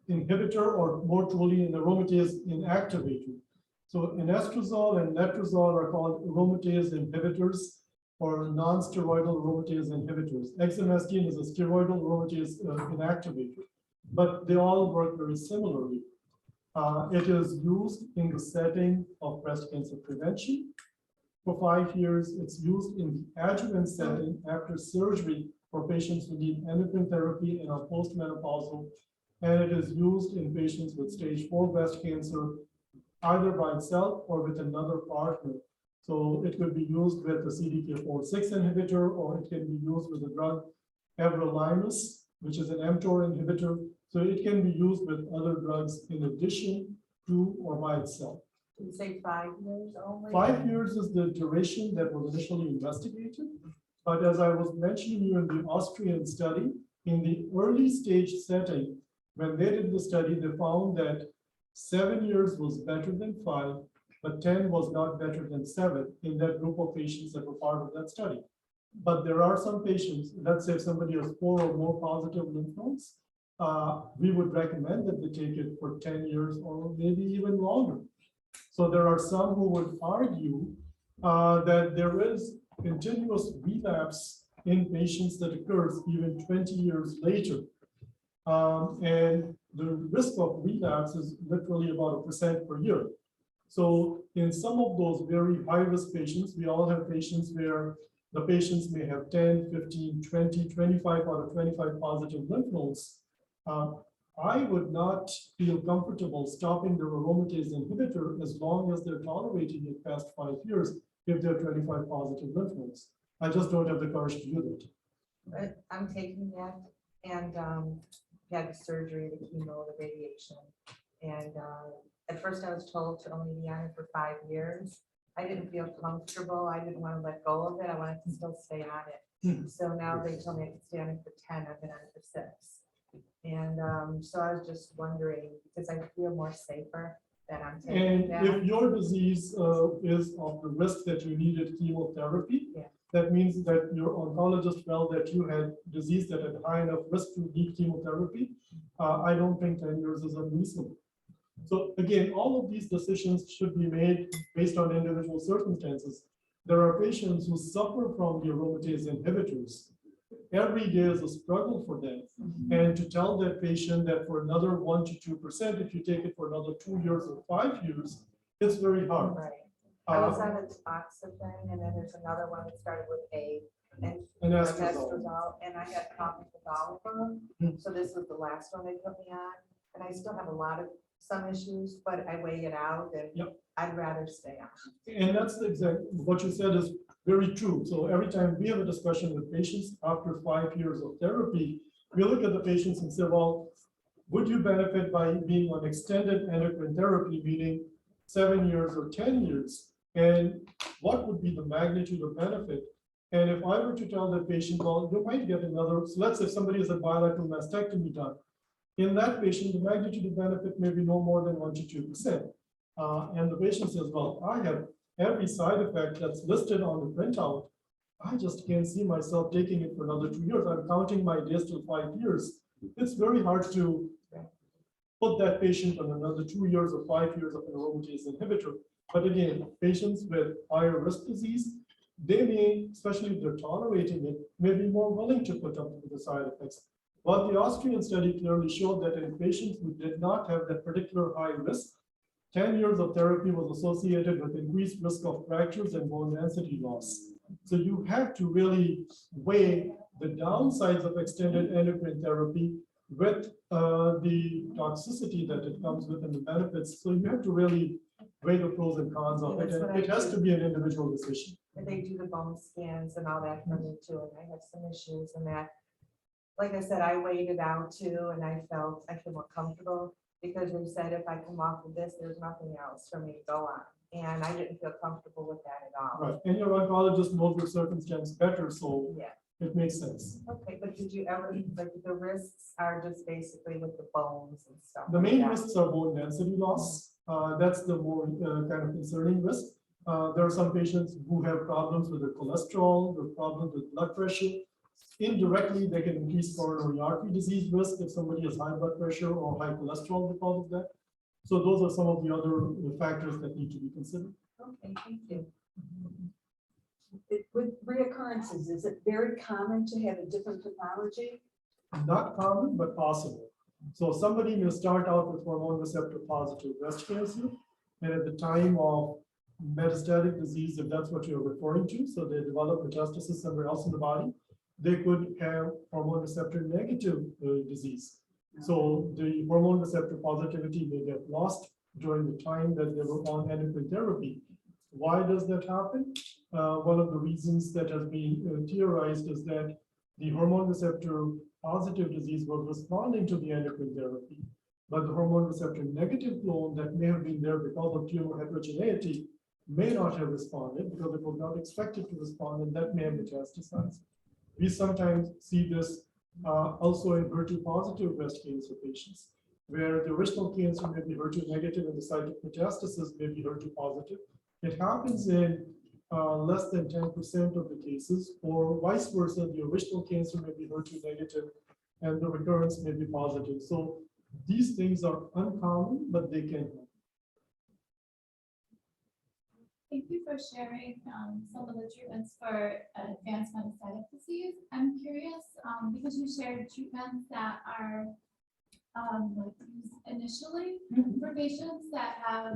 inhibitor, or more truly an aromatase inactivator. So anastrozole and letrozole are called aromatase inhibitors or non-steroidal aromatase inhibitors. Exemestane is a steroidal aromatase inactivator, but they all work very similarly. It is used in the setting of breast cancer prevention. For 5 years, it's used in the adjuvant setting after surgery for patients who need endocrine therapy and are postmenopausal. And it is used in patients with stage 4 breast cancer, either by itself or with another partner. So it could be used with a CDK4/6 inhibitor, or it can be used with the drug everolimus, which is an mTOR inhibitor. So it can be used with other drugs in addition to or by itself. Did you say 5 years only? 5 years is the duration that was initially investigated. But as I was mentioning you in the Austrian study, in the early stage setting, when they did the study, they found that 7 years was better than 5, but 10 was not better than 7 in that group of patients that were part of that study. But there are some patients, let's say if somebody has 4 or more positive lymph nodes, we would recommend that they take it for 10 years or maybe even longer. So there are some who would argue that there is continuous relapse in patients that occurs even 20 years later. And the risk of relapse is literally about 1% per year. So in some of those very high-risk patients, we all have patients where the patients may have 10, 15, 20, 25 out of 25 positive lymph nodes. I would not feel comfortable stopping the aromatase inhibitor as long as they're tolerating it past 5 years if they're 25 positive lymph nodes. I just don't have the courage to do that. But I'm taking that, and had the surgery, the chemo, the radiation. And at first I was told to only be on it for 5 years. I didn't feel comfortable. I didn't want to let go of it. I wanted to still stay on it. So now they told me I could stay on it for 10. I've been on it for 6. And so I was just wondering, because I feel more safer that I'm taking And that. if your disease is of the risk that you needed chemotherapy, Yeah. that means that your oncologist felt that you had disease that had high enough risk to need chemotherapy. I don't think 10 years is unreasonable. So again, all of these decisions should be made based on individual circumstances. There are patients who suffer from the aromatase inhibitors. Every day is a struggle for them. And to tell that patient that for another 1 to 2%, if you take it for another 2 years or 5 years, it's very hard. Right. I was on a tamoxifen, and then there's another one that started with A. And anastrozole, and I had problems with all of them. So this was the last one they put me on, and I still have a lot of some issues, but I weigh it out, and Yep. I'd rather stay on. And that's the exact, what you said is very true. So every time we have a discussion with patients after 5 years of therapy, we look at the patients and say, well, would you benefit by being on extended endocrine therapy, meaning 7 years or 10 years? And what would be the magnitude of benefit? And if I were to tell the patient, well, you might get another, so let's say somebody has a bilateral mastectomy done. In that patient, the magnitude of benefit may be no more than 1 to 2%. And the patient says, well, I have every side effect that's listed on the printout. I just can't see myself taking it for another 2 years. I'm counting my days till 5 years. It's very hard to put that patient on another 2 years or 5 years of an aromatase inhibitor. But again, patients with higher risk disease, they may, especially if they're tolerating it, may be more willing to put up with the side effects. But the Austrian study clearly showed that in patients who did not have that particular high risk, 10 years of therapy was associated with increased risk of fractures and bone density loss. So you have to really weigh the downsides of extended endocrine therapy with the toxicity that it comes with and the benefits. So you have to really weigh the pros and cons of it. That's what And it I has do. to be an individual decision. And they do the bone scans and all that for me too, and I have some issues and that. Like I said, I weighed it out too, and I feel more comfortable, because we said if I come off of this, there's nothing else for me to go on. And I didn't feel comfortable with that at all. Right. And your oncologist knows your circumstance better, so Yeah, it makes sense. okay, but did you ever, like, the risks are just basically with the bones and stuff? The like main that? risks are bone density loss. That's the more kind of concerning risk. There are some patients who have problems with their cholesterol, their problems with blood pressure. Indirectly, they can increase coronary artery disease risk if somebody has high blood pressure or high cholesterol because of that. So those are some of the other factors that need to be considered. Okay, thank you. With reoccurrences, is it very common to have a different pathology? Not common, but possible. So somebody may start out with hormone receptor positive breast cancer, and at the time of metastatic disease, if that's what you're referring to, so they develop metastasis somewhere else in the body, they could have hormone receptor negative disease. So the hormone receptor positivity may get lost during the time that they were on endocrine therapy. Why does that happen? One of the reasons that has been theorized is that the hormone receptor positive disease was responding to the endocrine therapy, but the hormone receptor negative clone that may have been there because of tumor heterogeneity may not have responded because it was not expected to respond, and that may have metastasized. We sometimes see this also in HER2 positive breast cancer patients, where the original cancer may be HER2 negative and the site of metastasis may be HER2 positive. It happens in less than 10% of the cases, or vice versa, the original cancer may be HER2 negative and the recurrence may be positive. So these things are uncommon, but they can happen. Thank you for sharing some of the treatments for advanced metastatic disease. I'm curious, because you shared treatments that are like used initially for patients that have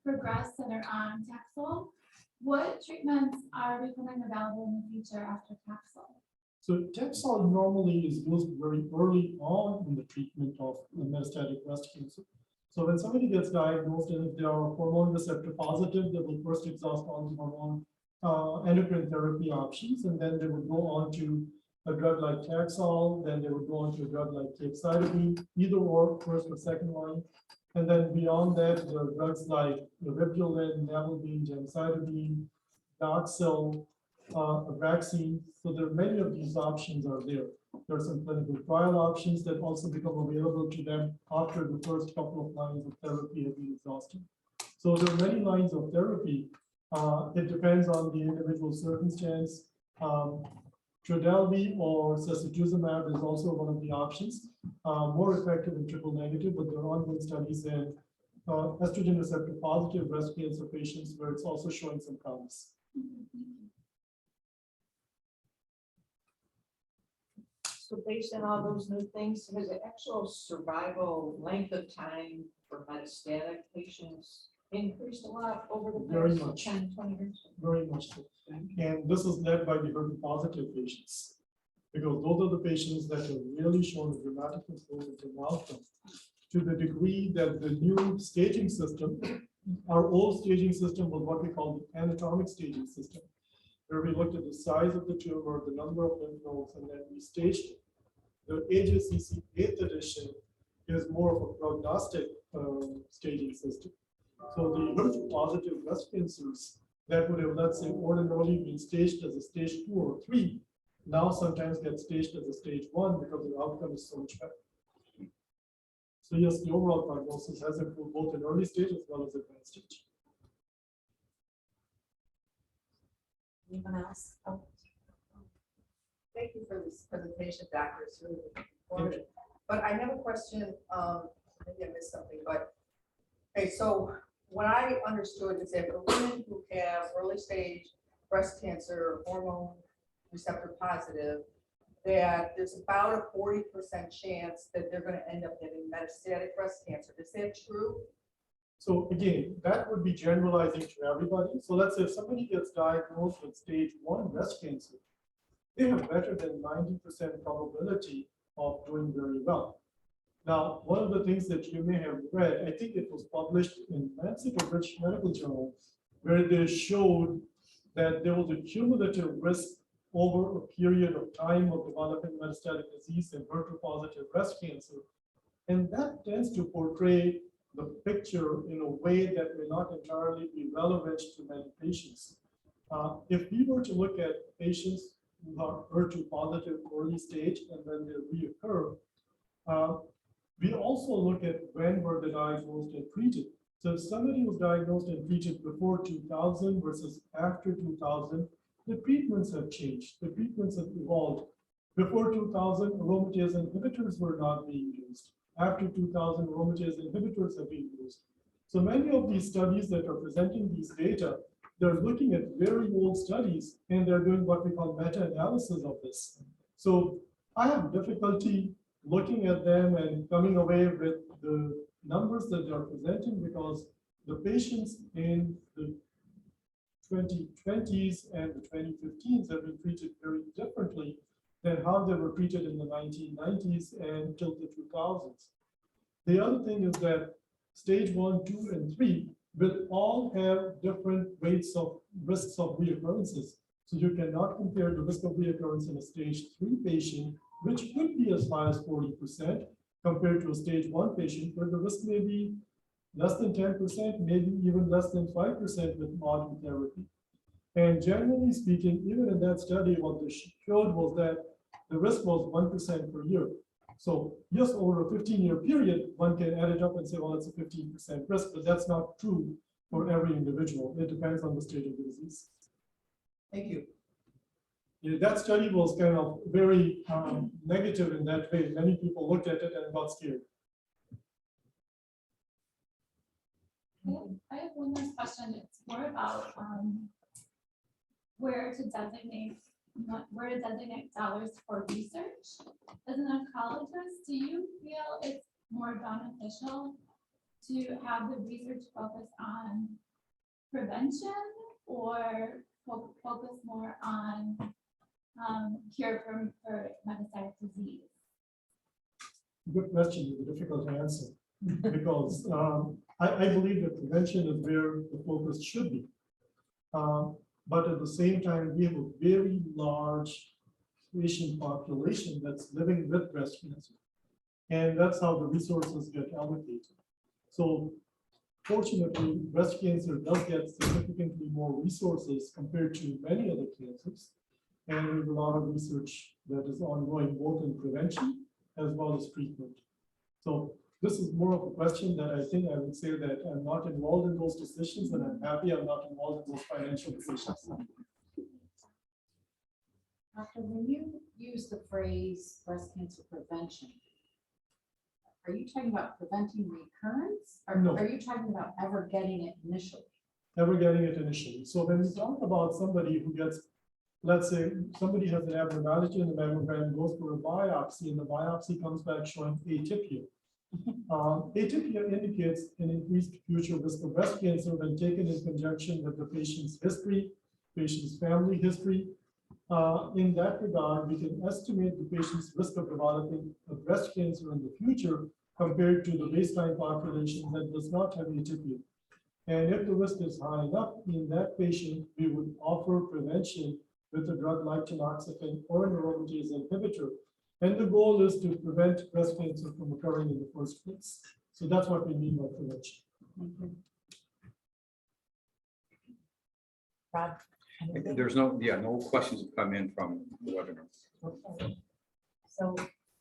progressed and are on Taxol. What treatments are becoming available in the future after Taxol? So Taxol normally is used very early on in the treatment of metastatic breast cancer. So when somebody gets diagnosed, and if they are hormone receptor positive, they will first exhaust all the hormone endocrine therapy options, and then they would go on to a drug like Taxol, then they would go on to a drug like capecitabine, either or first or second line. And then beyond that, there are drugs like Ribulin, Navalbine, Gemcitabine, Doxil, Abraxane. So there are many of these options are there. There are some clinical trial options that also become available to them after the first couple of lines of therapy have been exhausted. So there are many lines of therapy. It depends on the individual circumstance. Trodelvy or sacituzumab is also one of the options, more effective in triple negative, but there are ongoing studies in estrogen receptor positive breast cancer patients where it's also showing some promise. So based on all those new things, has the actual survival length of time for metastatic patients increased a lot over the Very past much. 10, 20 years? Very much so. And this is led by the HER2 positive patients, because those are the patients that have really shown a dramatic improvement in outcome to the degree that the new staging system, our old staging system was what we call the anatomic staging system, where we looked at the size of the tumor, the number of lymph nodes, and then we staged it. The AJCC 8th edition is more of a prognostic staging system. So the HER2 positive breast cancers that would have, let's say, ordinarily been staged as a stage 2 or 3, now sometimes get staged as a stage 1 because the outcome is so much better. So yes, the overall prognosis has improved both in early stage as well as advanced stage. Anyone else? Oh, Thank you for this presentation, Doctor. It's really informative. But I have a question, maybe I missed something, but, okay, so what I understood is that for women who have early stage breast cancer, hormone receptor positive, that there's about a 40% chance that they're gonna end up getting metastatic breast cancer. Is that true? So again, that would be generalizing to everybody. So let's say if somebody gets diagnosed with stage 1 breast cancer, they have better than 90% probability of doing very well. Now, one of the things that you may have read, I think it was published in Lancet or British Medical Journal, where they showed that there was a cumulative risk over a period of time of developing metastatic disease and HER2-positive breast cancer. And that tends to portray the picture in a way that may not entirely be relevant to many patients. If we were to look at patients who are HER2-positive early stage and then they reoccur, we also look at when were they diagnosed and treated. So if somebody was diagnosed and treated before 2000 versus after 2000, the treatments have changed. The treatments have evolved. Before 2000, aromatase inhibitors were not being used. After 2000, aromatase inhibitors have been used. So many of these studies that are presenting these data, they're looking at very old studies and they're doing what we call meta-analysis of this. So I have difficulty looking at them and coming away with the numbers that they're presenting because the patients in the 2020s and the 2015s have been treated very differently than how they were treated in the 1990s and till the 2000s. The other thing is that stage 1, 2, and 3 will all have different rates of risks of reoccurrences. So you cannot compare the risk of reoccurrence in a stage 3 patient, which could be as high as 40%, compared to a stage 1 patient, where the risk may be less than 10%, maybe even less than 5% with modern therapy. And generally speaking, even in that study, what they showed was that the risk was 1% per year. So just over a 15-year period, one can add it up and say, well, it's a 15% risk, but that's not true for every individual. It depends on the stage of the disease. Thank you. Yeah, that study was kind of very negative in that way. Many people looked at it and got scared. I have one last question. It's more about where to designate dollars for research. As an oncologist, do you feel it's more beneficial to have the research focus on prevention or focus more on cure for metastatic disease? Good question with a difficult answer because I believe that prevention is where the focus should be. But at the same time, we have a very large patient population that's living with breast cancer. And that's how the resources get allocated. So fortunately, breast cancer does get significantly more resources compared to many other cancers. And there's a lot of research that is ongoing, both in prevention as well as treatment. So this is more of a question that I think I would say that I'm not involved in those decisions, and I'm happy I'm not involved in those financial decisions. Doctor, when you use the phrase breast cancer prevention, are you talking about preventing recurrence? Or No. are you talking about ever getting it initially? Ever getting it initially. So when we talk about somebody who gets, let's say somebody has an abnormality in the mammogram, goes for a biopsy, and the biopsy comes back showing atypia. Atypia indicates an increased future risk of breast cancer when taken in conjunction with the patient's history, patient's family history. In that regard, we can estimate the patient's risk of developing a breast cancer in the future compared to the baseline population that does not have atypia. And if the risk is high enough in that patient, we would offer prevention with a drug like tamoxifen or an aromatase inhibitor. And the goal is to prevent breast cancer from occurring in the first place. So that's what we mean by prevention. Rob? There's no questions have come in from the webinar. Okay. So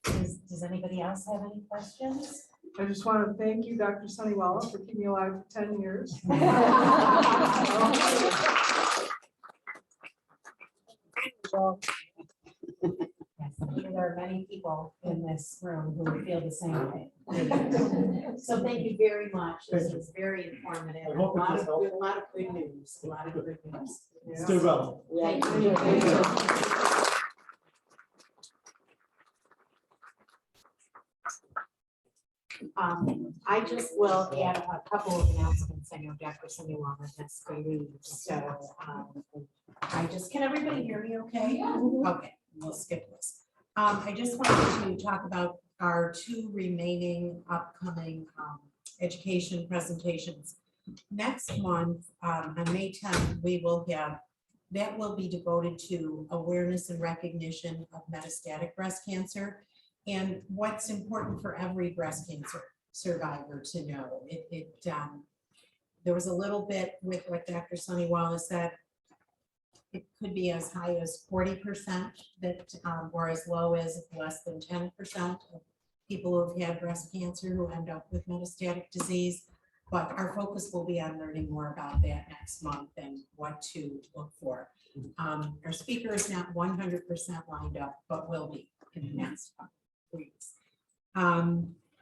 does anybody else have any questions? I just want to thank you, Dr. Soniwala, for keeping me alive for 10 years. Yes, there are many people in this room who feel the same way. So thank you very much. This is very informative. I A hope it lot was of, helpful. a lot of good news, a lot of good news. Stay well. Thank you. I just will add a couple of announcements. I know Dr. Soniwala has to leave, so can everybody hear me okay? Okay, we'll skip this. I just wanted to talk about our two remaining upcoming education presentations. Next month, on May 10th, we will have, that will be devoted to awareness and recognition of metastatic breast cancer. And what's important for every breast cancer survivor to know. There was a little bit with what Dr. Soniwala said. It could be as high as 40% that, or as low as less than 10% of people who have had breast cancer who end up with metastatic disease. But our focus will be on learning more about that next month and what to look for. Our speaker is not 100% lined up, but will be in the next couple of weeks.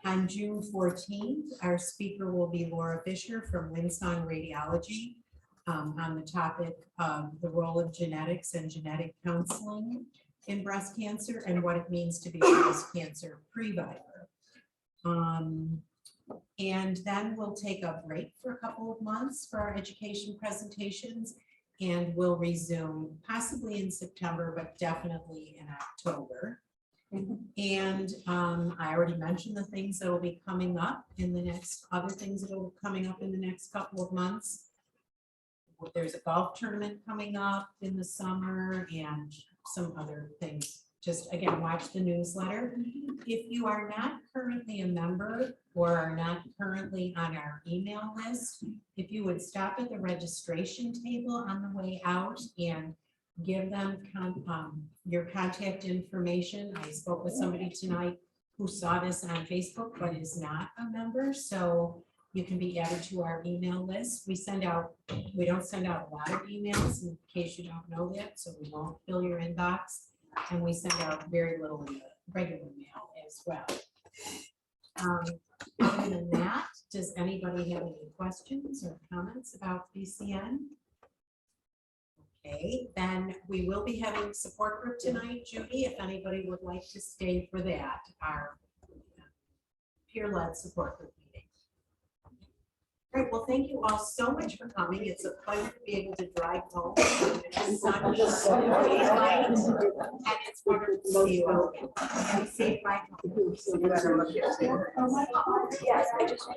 On June 14th, our speaker will be Laura Fisher from Winsong Radiology on the topic of the role of genetics and genetic counseling in breast cancer and what it means to be a breast cancer previvor. And then we'll take a break for a couple of months for our education presentations, and we'll resume possibly in September, but definitely in October. And I already mentioned the things that will be coming up in the next, other things that will be coming up in the next couple of months. There's a golf tournament coming up in the summer and some other things. Just again, watch the newsletter. If you are not currently a member or are not currently on our email list, if you would stop at the registration table on the way out and give them your contact information. I spoke with somebody tonight who saw this on Facebook but is not a member, so you can be added to our email list. We don't send out a lot of emails in case you don't know that, so we won't fill your inbox, and we send out very little in the regular mail as well. Other than that, does anybody have any questions or comments about BCN? Okay, then we will be having support group tonight, Judy, if anybody would like to stay for that, our peer-led support group meeting. Great, well, thank you all so much for coming. It's a pleasure to be able to drive home. It's sunny, and it's wonderful to see you all again. Have a safe ride home. You better look at it. Yes, I just.